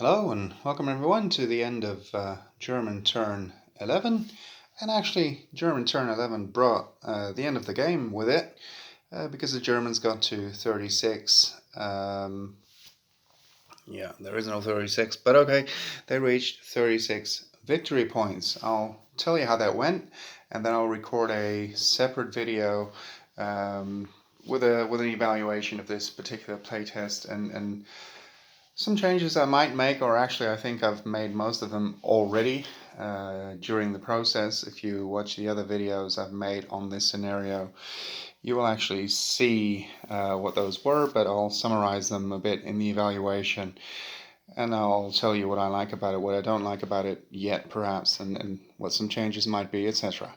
Hello and welcome everyone to the end of German turn 11. And actually German turn 11 brought the end of the game with it because the Germans got to 36. Yeah, there is no 36, but okay, they reached 36 victory points. I'll tell you how that went, and then I'll record a separate video with an evaluation of this particular playtest and some changes I might make, or actually I think I've made most of them already during the process. If you watch the other videos I've made on this scenario, you will actually see what those were, but I'll summarize them a bit in the evaluation. And I'll tell you what I like about it, what I don't like about it yet, perhaps, and what some changes might be, etc.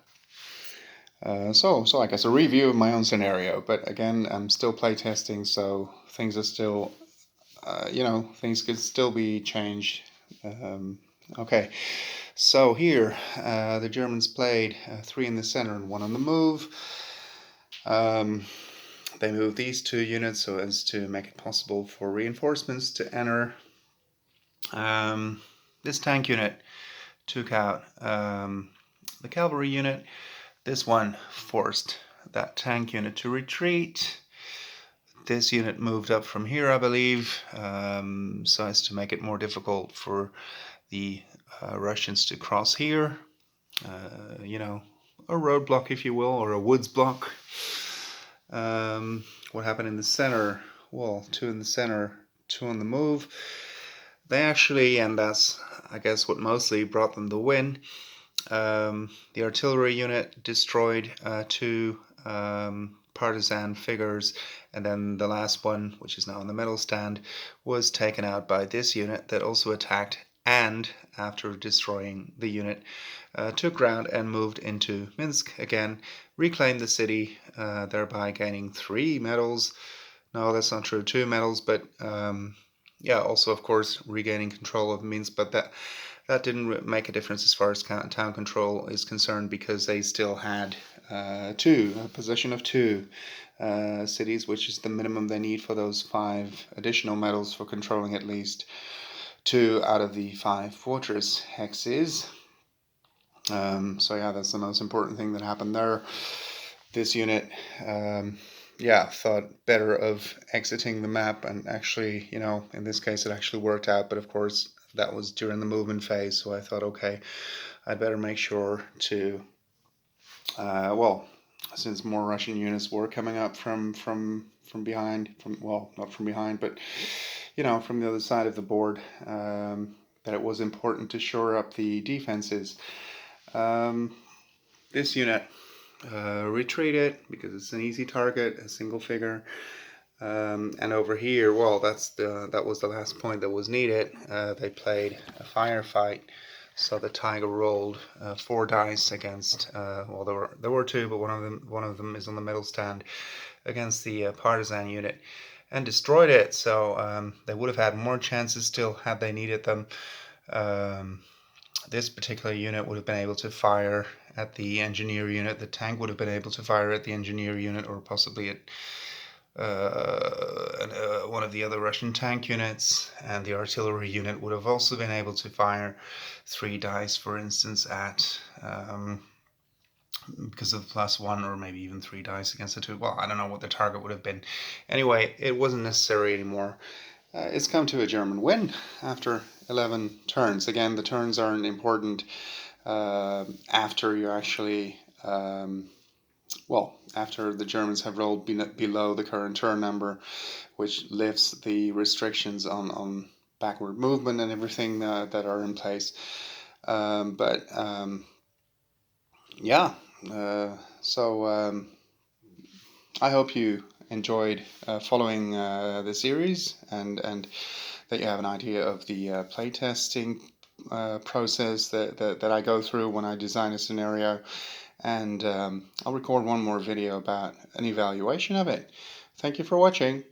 So I guess a review of my own scenario. But again, I'm still playtesting, so things are still, things could still be changed. Okay, so here the Germans played 3 in the center and 1 on the move. They moved these 2 units so as to make it possible for reinforcements to enter. This tank unit took out the cavalry unit. This one forced that tank unit to retreat. This unit moved up from here, I believe, so as to make it more difficult for the Russians to cross here. A roadblock, if you will, or a woods block. What happened in the center? Well, 2 in the center, 2 on the move. They actually, and that's, I guess, what mostly brought them the win. The artillery unit destroyed 2 partisan figures, and then the last one, which is now in the middle stand, was taken out by this unit that also attacked, and after destroying the unit, took ground and moved into Minsk again, reclaimed the city, thereby gaining 3 medals. No, that's not true, 2 medals, but also, of course, regaining control of Minsk, but that didn't make a difference as far as town control is concerned, because they still had a possession of 2 cities, which is the minimum they need for those 5 additional medals for controlling at least 2 out of the 5 fortress hexes. So yeah, that's the most important thing that happened there. This unit thought better of exiting the map, and actually, in this case it actually worked out, but of course that was during the movement phase, so I thought, okay, I'd better make sure to, since more Russian units were coming up from behind, not from behind, but, from the other side of the board, that it was important to shore up the defenses. This unit retreated because it's an easy target, a single figure. And over here, that was the last point that was needed. They played a firefight, so the tiger rolled 4 dice against. There were 2, but one of them is on the middle stand against the partisan unit, and destroyed it. So they would have had more chances still had they needed them. This particular unit would have been able to fire at the engineer unit. The tank would have been able to fire at the engineer unit, or possibly at one of the other Russian tank units, and the artillery unit would have also been able to fire 3 dice, for instance, at because of +1, or maybe even 3 dice against the 2. Well, I don't know what the target would have been. Anyway, it wasn't necessary anymore. It's come to a German win after 11 turns. Again, the turns aren't important after you actually, after the Germans have rolled below the current turn number, which lifts the restrictions on backward movement and everything that are in place. I hope you enjoyed following the series, and that you have an idea of the playtesting process that I go through when I design a scenario. And I'll record one more video about an evaluation of it. Thank you for watching.